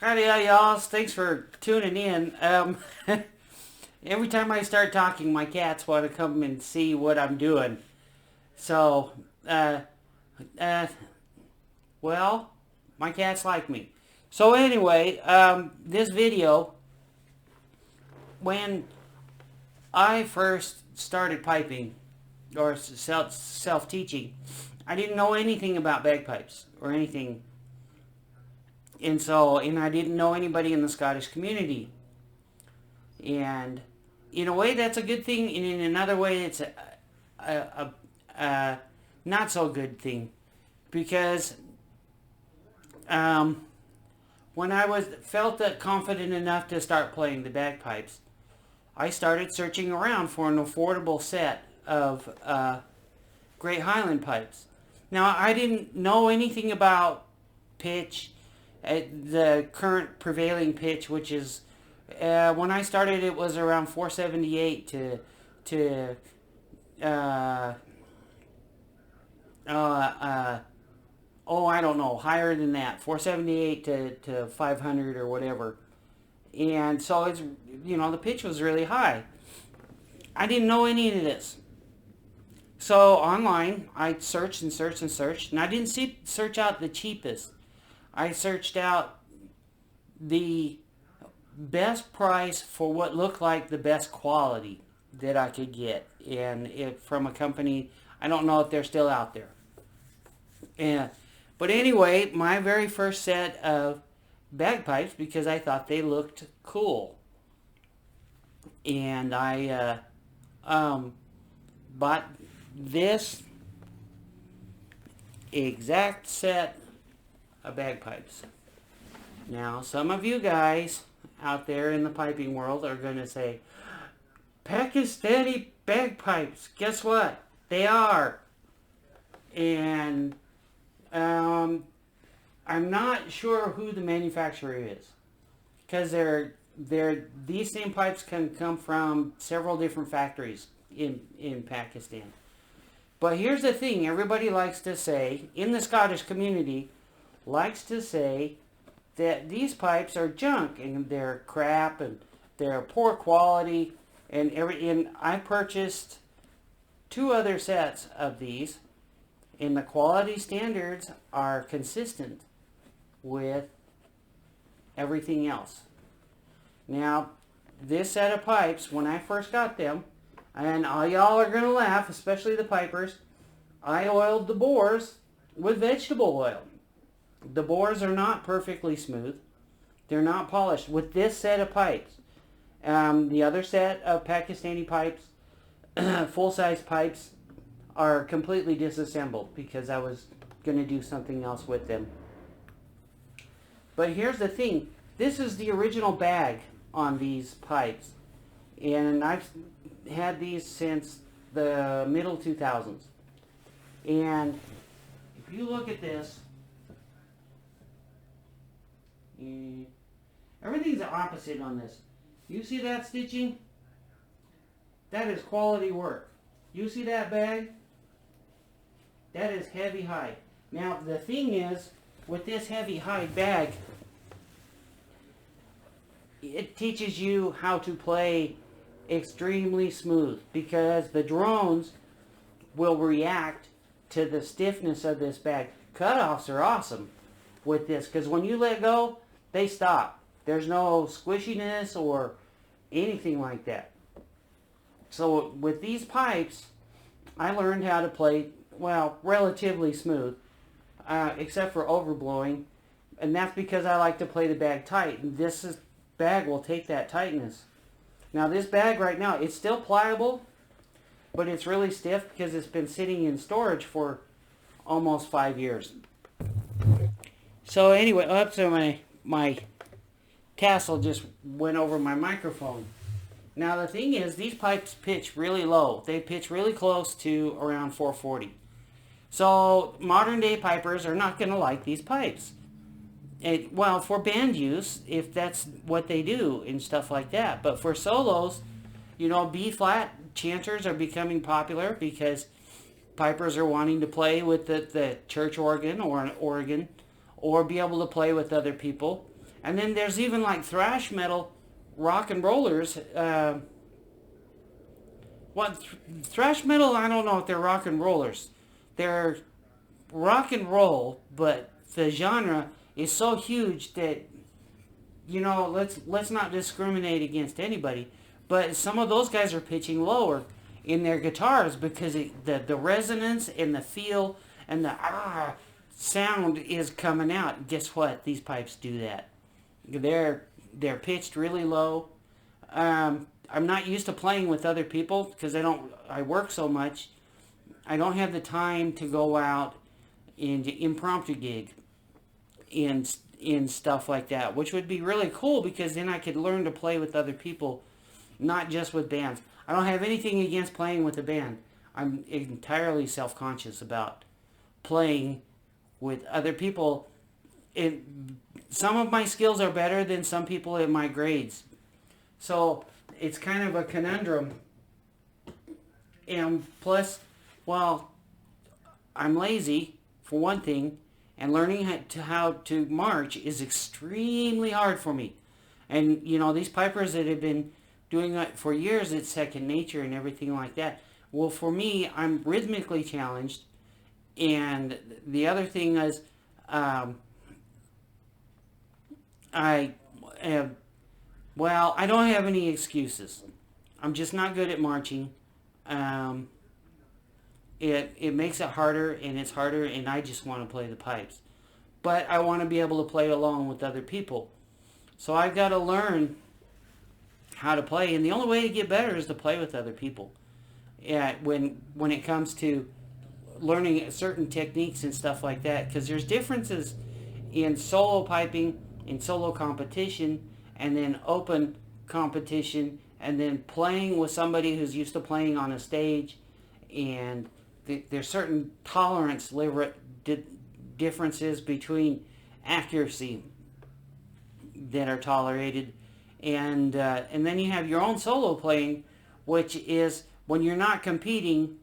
Howdy, y'all. Thanks for tuning in. Every time I start talking, my cats want to come and see what I'm doing. So, uh, uh, well, my cats like me. So anyway, this video, when I first started piping or self-teaching, I didn't know anything about bagpipes or anything. And I didn't know anybody in the Scottish community. And in a way, that's a good thing. And in another way, it's a not so good thing. Because um, when I felt that confident enough to start playing the bagpipes, I started searching around for an affordable set of Great Highland pipes. Now, I didn't know anything about pitch, the current prevailing pitch, which is when I started, it was around 478 to uh, uh, uh, oh, I don't know, higher than that, 478 to 500 or whatever. And so it's, the pitch was really high. I didn't know any of this. So online, I searched and searched and searched, and I didn't search out the cheapest. I searched out the best price for what looked like the best quality that I could get, and from a company, I don't know if they're still out there. But anyway, my very first set of bagpipes, because I thought they looked cool, and I bought this exact set of bagpipes. Now, some of you guys out there in the piping world are going to say, Pakistani bagpipes. Guess what? They are. And I'm not sure who the manufacturer is, because these same pipes can come from several different factories in Pakistan. But here's the thing, everybody likes to say, in the Scottish community, likes to say that these pipes are junk and they're crap and they're poor quality, and I purchased 2 other sets of these, and the quality standards are consistent with everything else. Now, this set of pipes, when I first got them, and all y'all are going to laugh, especially the pipers, I oiled the bores with vegetable oil. The bores are not perfectly smooth. They're not polished. With this set of pipes, the other set of Pakistani pipes, full-size pipes, are completely disassembled because I was going to do something else with them. But here's the thing. This is the original bag on these pipes. And I've had these since the middle 2000s. And if you look at this, everything's the opposite on this. You see that stitching? That is quality work. You see that bag? That is heavy hide. Now the thing is, with this heavy hide bag, it teaches you how to play extremely smooth, because the drones will react to the stiffness of this bag. Cutoffs are awesome with this, because when you let go, they stop. There's no squishiness or anything like that. So with these pipes, I learned how to play, well, relatively smooth, except for overblowing, and that's because I like to play the bag tight, and bag will take that tightness. Now this bag right now, it's still pliable, but it's really stiff because it's been sitting in storage for almost 5 years. So anyway, up to my tassel just went over my microphone. Now the thing is, these pipes pitch really low. They pitch really close to around 440. So modern day pipers are not going to like these pipes. Well, for band use, if that's what they do and stuff like that. But for solos, B-flat chanters are becoming popular because pipers are wanting to play with the church organ or an organ, or be able to play with other people. And then there's even like thrash metal rock and rollers. Thrash metal, I don't know if they're rock and rollers. They're rock and roll, but the genre is so huge that, let's not discriminate against anybody. But some of those guys are pitching lower in their guitars because the resonance and the feel and the sound is coming out. Guess what? These pipes do that. They're pitched really low. I'm not used to playing with other people because I work so much. I don't have the time to go out and impromptu gig in stuff like that, which would be really cool because then I could learn to play with other people, not just with bands. I don't have anything against playing with a band. I'm entirely self-conscious about playing with other people. Some of my skills are better than some people at my grades. So it's kind of a conundrum. And plus, well, I'm lazy, for one thing, and learning how to march is extremely hard for me. And, these pipers that have been doing it for years, it's second nature and everything like that. Well, for me, I'm rhythmically challenged. And the other thing is, I don't have any excuses. I'm just not good at marching. It makes it harder, and it's harder, and I just want to play the pipes. But I want to be able to play along with other people. So I've got to learn how to play, and the only way to get better is to play with other people. When it comes to learning certain techniques and stuff like that, because there's differences in solo piping, in solo competition, and then open competition, and then playing with somebody who's used to playing on a stage, and there's certain tolerance differences between accuracy that are tolerated, and then you have your own solo playing, which is when you're not competing,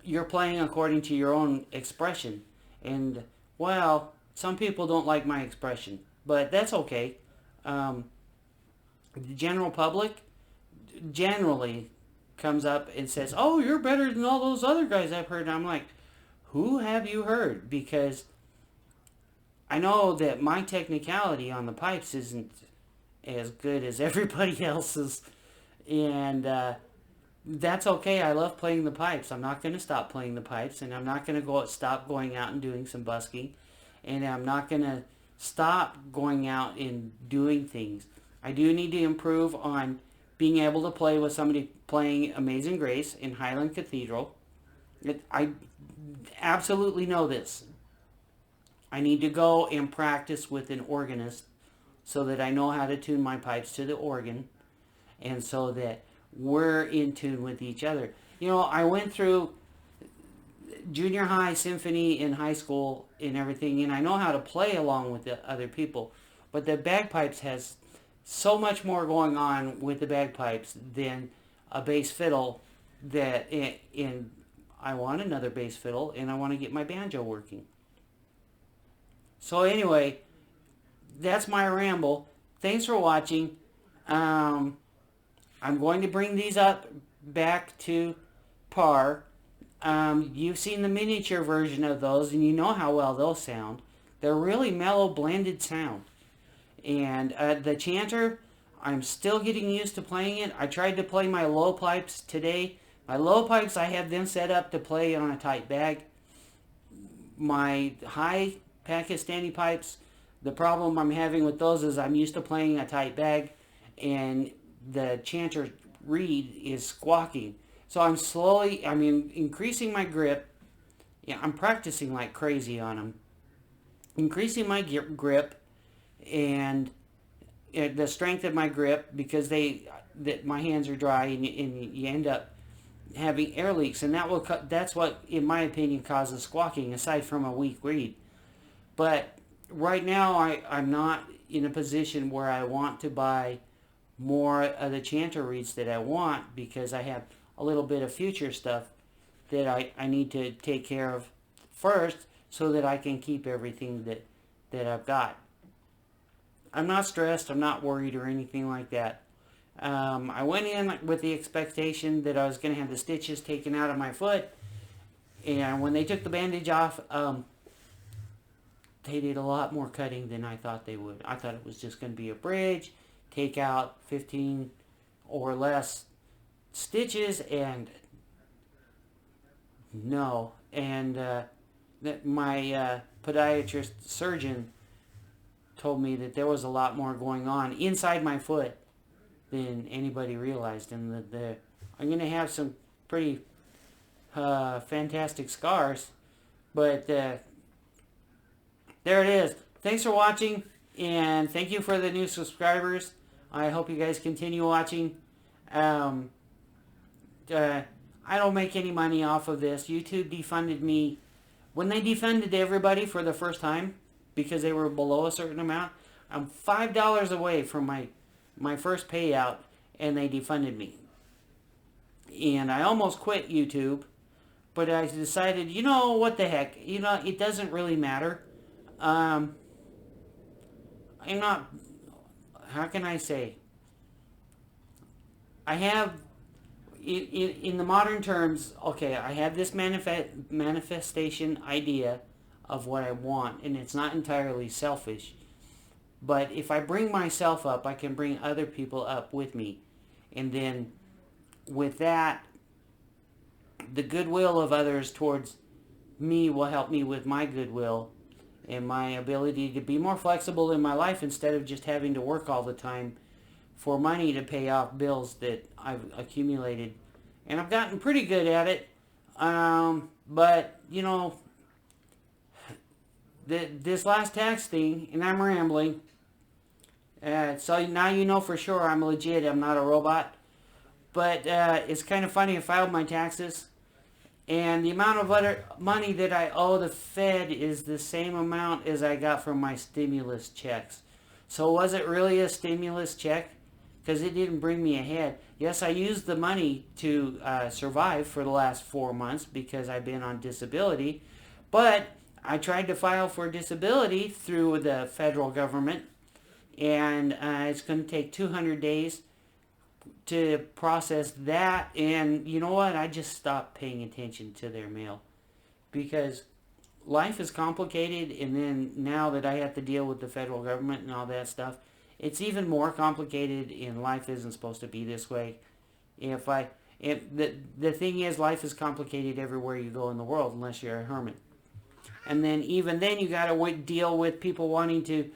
you're playing according to your own expression. And well, some people don't like my expression, but that's okay. The general public generally comes up and says, "Oh, you're better than all those other guys I've heard." And I'm like, who have you heard? Because I know that my technicality on the pipes isn't as good as everybody else's, and that's okay. I love playing the pipes. I'm not going to stop playing the pipes, and I'm not going to stop going out and doing some busking, and I'm not going to stop going out and doing things. I do need to improve on being able to play with somebody playing Amazing Grace in Highland Cathedral. I absolutely know this. I need to go and practice with an organist so that I know how to tune my pipes to the organ, and so that we're in tune with each other. I went through junior high symphony in high school and everything, and I know how to play along with the other people. But the bagpipes has so much more going on with the bagpipes than a bass fiddle. I want another bass fiddle, and I want to get my banjo working. So anyway, that's my ramble. Thanks for watching. I'm going to bring these up back to par. You've seen the miniature version of those, and you know how well those sound. They're really mellow, blended sound. And the chanter, I'm still getting used to playing it. I tried to play my low pipes today. My low pipes, I have them set up to play on a tight bag. My high Pakistani pipes, the problem I'm having with those is I'm used to playing a tight bag, and the chanter reed is squawking. So I'm increasing my grip. Yeah, I'm practicing like crazy on them. Increasing my grip and the strength of my grip, because my hands are dry, and you end up having air leaks, and that's what, in my opinion, causes squawking, aside from a weak reed. But right now, I'm not in a position where I want to buy more of the chanter reeds that I want, because I have a little bit of future stuff that I need to take care of first, so that I can keep everything that I've got. I'm not stressed. I'm not worried or anything like that. I went in with the expectation that I was going to have the stitches taken out of my foot. And when they took the bandage off, they did a lot more cutting than I thought they would. I thought it was just going to be a bridge, take out 15 or less stitches, and no. And my podiatrist surgeon told me that there was a lot more going on inside my foot than anybody realized, and I'm going to have some pretty fantastic scars, but there it is. Thanks for watching, and thank you for the new subscribers. I hope you guys continue watching. I don't make any money off of this. YouTube defunded me. When they defunded everybody for the first time because they were below a certain amount, I'm $5 away from my first payout, and they defunded me. And I almost quit YouTube, but I decided, you know, what the heck, you know, it doesn't really matter. I'm not, how can I say, I have, in the modern terms, okay, I have this manifestation idea of what I want, and it's not entirely selfish. But if I bring myself up, I can bring other people up with me. And then with that, the goodwill of others towards me will help me with my goodwill and my ability to be more flexible in my life instead of just having to work all the time for money to pay off bills that I've accumulated. And I've gotten pretty good at it. But, you know, this last tax thing, and I'm rambling, so now you know for sure I'm legit, I'm not a robot. But it's kind of funny, I filed my taxes, and the amount of money that I owe the Fed is the same amount as I got from my stimulus checks. So was it really a stimulus check? Because it didn't bring me ahead. Yes, I used the money to survive for the last 4 months because I've been on disability, but I tried to file for disability through the federal government, and it's going to take 200 days to process that. And you know what? I just stopped paying attention to their mail because life is complicated, and then now that I have to deal with the federal government and all that stuff, it's even more complicated, and life isn't supposed to be this way. The thing is, life is complicated everywhere you go in the world unless you're a hermit. And then even then you got to deal with people wanting to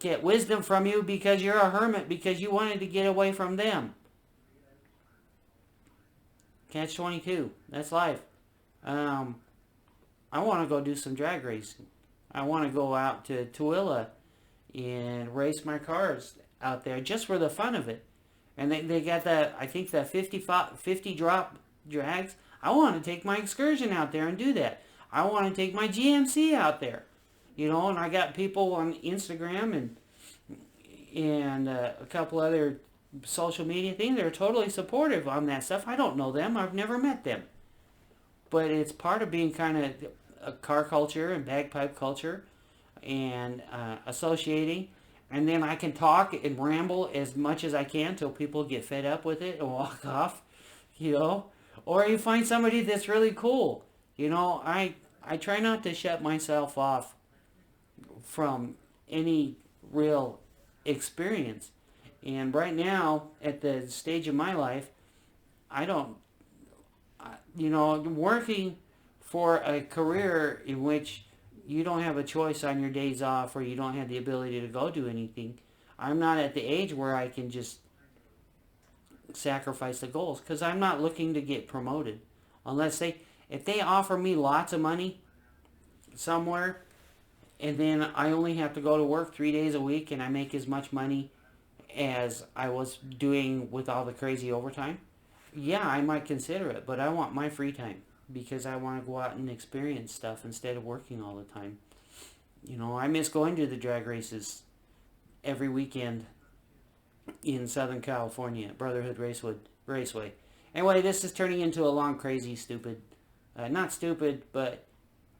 get wisdom from you because you're a hermit, because you wanted to get away from them. Catch-22. That's life. I want to go do some drag racing. I want to go out to Tooele and race my cars out there just for the fun of it. And they got that, I think that 50 drop drags. I want to take my excursion out there and do that. I want to take my GMC out there, you know, and I got people on Instagram and a couple other social media things that are totally supportive on that stuff. I don't know them. I've never met them. But it's part of being kind of a car culture and bagpipe culture and associating. And then I can talk and ramble as much as I can till people get fed up with it and walk off, you know. Or you find somebody that's really cool. You know, I try not to shut myself off from any real experience. And right now, at the stage of my life, working for a career in which you don't have a choice on your days off or you don't have the ability to go do anything, I'm not at the age where I can just sacrifice the goals, because I'm not looking to get promoted. If they offer me lots of money somewhere, and then I only have to go to work 3 days a week and I make as much money as I was doing with all the crazy overtime, yeah, I might consider it. But I want my free time because I want to go out and experience stuff instead of working all the time. You know, I miss going to the drag races every weekend in Southern California, Brotherhood Raceway. Anyway, this is turning into a long, crazy, stupid, not stupid, but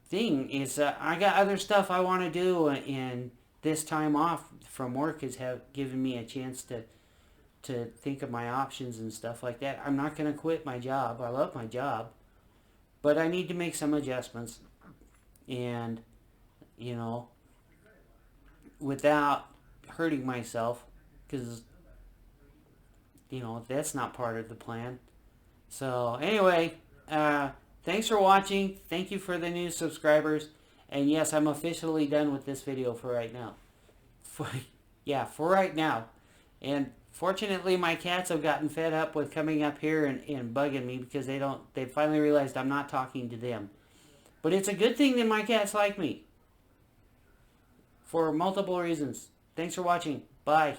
thing is I got other stuff I want to do, and this time off from work has given me a chance to think of my options and stuff like that. I'm not going to quit my job. I love my job. But I need to make some adjustments. And, you know, without hurting myself. Because, you know, that's not part of the plan. So, anyway, thanks for watching. Thank you for the new subscribers. And yes, I'm officially done with this video for right now. For right now. And fortunately, my cats have gotten fed up with coming up here and bugging me because they finally realized I'm not talking to them. But it's a good thing that my cats like me. For multiple reasons. Thanks for watching. Bye.